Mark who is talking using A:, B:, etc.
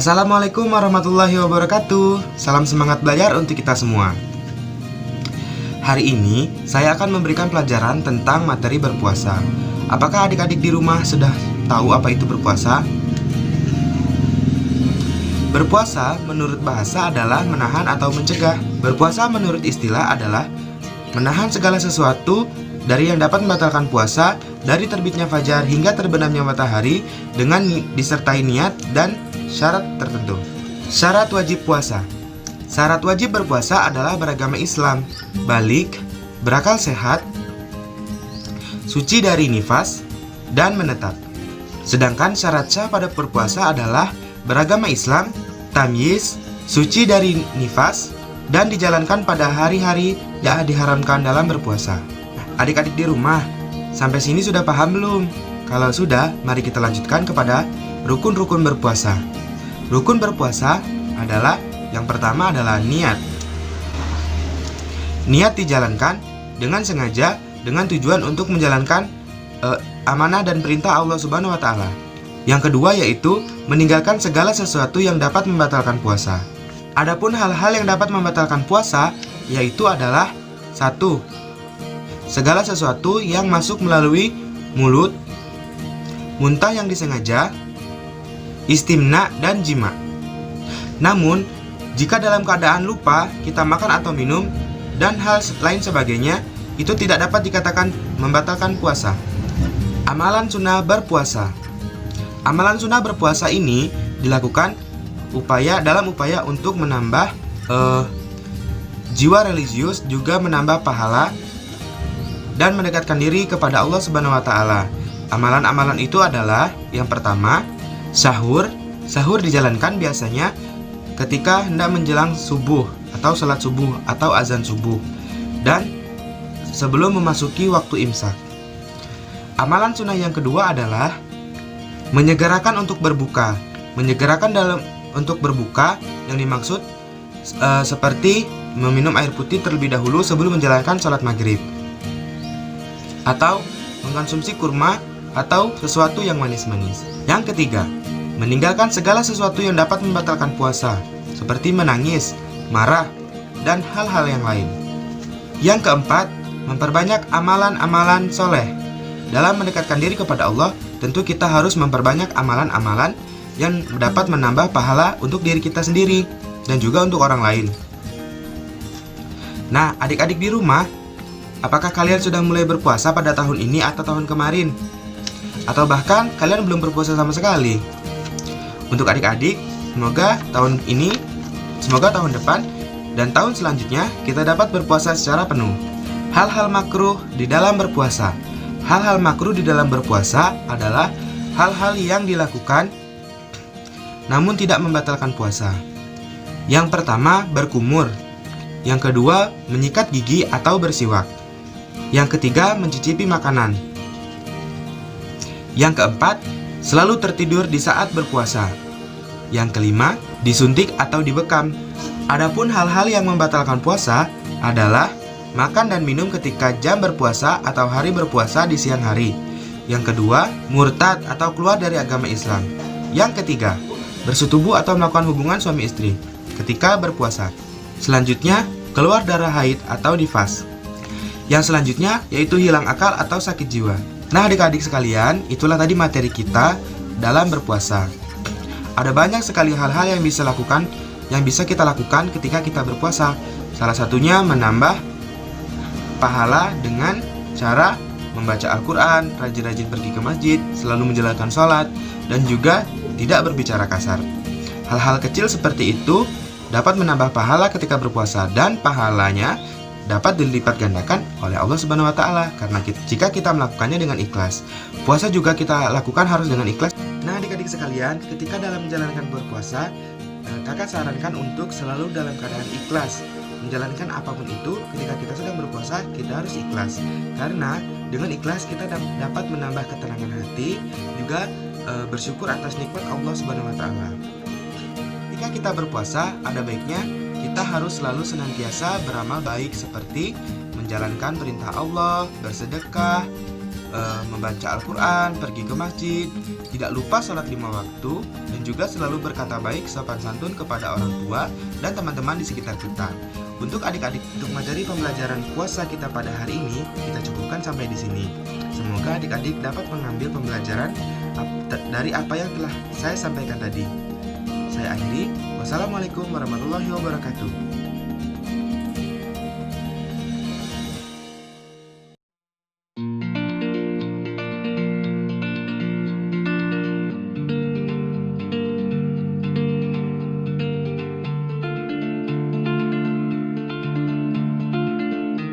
A: Assalamualaikum warahmatullahi wabarakatuh. Salam semangat belajar untuk kita semua. Hari ini saya akan memberikan pelajaran tentang materi berpuasa. Apakah adik-adik di rumah sudah tahu apa itu berpuasa? Berpuasa menurut bahasa adalah menahan atau mencegah. Berpuasa menurut istilah adalah menahan segala sesuatu dari yang dapat membatalkan puasa dari terbitnya fajar hingga terbenamnya matahari dengan disertai niat dan syarat tertentu. Syarat wajib puasa. Syarat wajib berpuasa adalah beragama Islam, balik, berakal sehat, suci dari nifas, dan menetap. Sedangkan syarat sah pada berpuasa adalah beragama Islam, tamyiz, suci dari nifas, dan dijalankan pada hari-hari yang diharamkan dalam berpuasa. Adik-adik di rumah, sampai sini sudah paham belum? Kalau sudah, mari kita lanjutkan kepada rukun-rukun berpuasa. Rukun berpuasa adalah yang pertama adalah niat. Niat dijalankan dengan sengaja dengan tujuan untuk menjalankan amanah dan perintah Allah Subhanahu wa taala. Yang kedua yaitu meninggalkan segala sesuatu yang dapat membatalkan puasa. Adapun hal-hal yang dapat membatalkan puasa yaitu adalah 1. Segala sesuatu yang masuk melalui mulut, muntah yang disengaja, istimna dan jima. Namun, jika dalam keadaan lupa kita makan atau minum dan hal lain sebagainya, itu tidak dapat dikatakan membatalkan puasa. Amalan sunnah berpuasa. Amalan sunnah berpuasa ini dilakukan dalam upaya untuk menambah jiwa religius, juga menambah pahala dan mendekatkan diri kepada Allah Subhanahu wa taala. Amalan-amalan itu adalah yang pertama, sahur. Sahur dijalankan biasanya ketika hendak menjelang subuh atau salat subuh atau azan subuh dan sebelum memasuki waktu imsak. Amalan sunnah yang kedua adalah menyegerakan untuk berbuka. Menyegerakan untuk berbuka yang dimaksud seperti meminum air putih terlebih dahulu sebelum menjalankan salat maghrib, atau mengkonsumsi kurma atau sesuatu yang manis-manis. Yang ketiga, meninggalkan segala sesuatu yang dapat membatalkan puasa, seperti menangis, marah, dan hal-hal yang lain. Yang keempat, memperbanyak amalan-amalan soleh. Dalam mendekatkan diri kepada Allah, tentu kita harus memperbanyak amalan-amalan yang dapat menambah pahala untuk diri kita sendiri dan juga untuk orang lain. Nah, adik-adik di rumah, apakah kalian sudah mulai berpuasa pada tahun ini atau tahun kemarin? Atau bahkan kalian belum berpuasa sama sekali? Untuk adik-adik, semoga tahun ini, semoga tahun depan, dan tahun selanjutnya kita dapat berpuasa secara penuh. Hal-hal makruh di dalam berpuasa. Hal-hal makruh di dalam berpuasa adalah hal-hal yang dilakukan namun tidak membatalkan puasa. Yang pertama, berkumur. Yang kedua, menyikat gigi atau bersiwak. Yang ketiga, mencicipi makanan. Yang keempat, selalu tertidur di saat berpuasa. Yang kelima, disuntik atau dibekam. Adapun hal-hal yang membatalkan puasa adalah makan dan minum ketika jam berpuasa atau hari berpuasa di siang hari. Yang kedua, murtad atau keluar dari agama Islam. Yang ketiga, bersetubuh atau melakukan hubungan suami istri ketika berpuasa. Selanjutnya, keluar darah haid atau nifas. Yang selanjutnya yaitu hilang akal atau sakit jiwa. Nah, adik-adik sekalian, itulah tadi materi kita dalam berpuasa. Ada banyak sekali hal-hal yang bisa kita lakukan ketika kita berpuasa. Salah satunya menambah pahala dengan cara membaca Al-Quran, rajin-rajin pergi ke masjid, selalu menjalankan sholat, dan juga tidak berbicara kasar. Hal-hal kecil seperti itu dapat menambah pahala ketika berpuasa, dan pahalanya dapat dilipat gandakan oleh Allah Subhanahu wa taala karena jika kita melakukannya dengan ikhlas. Puasa juga kita lakukan harus dengan ikhlas. Nah, adik-adik sekalian, ketika dalam menjalankan berpuasa, kakak sarankan untuk selalu dalam keadaan ikhlas. Menjalankan apapun itu, ketika kita sedang berpuasa, kita harus ikhlas. Karena dengan ikhlas kita dapat menambah ketenangan hati, juga bersyukur atas nikmat Allah Subhanahu wa taala. Ketika kita berpuasa, ada baiknya kita harus selalu senantiasa beramal baik seperti menjalankan perintah Allah, bersedekah, membaca Al-Quran, pergi ke masjid, tidak lupa sholat 5 waktu, dan juga selalu berkata baik sopan santun kepada orang tua dan teman-teman di sekitar kita. Untuk adik-adik, untuk materi pembelajaran puasa kita pada hari ini, kita cukupkan sampai di sini. Semoga adik-adik dapat mengambil pembelajaran dari apa yang telah saya sampaikan tadi. Saya akhiri. Wassalamualaikum warahmatullahi wabarakatuh.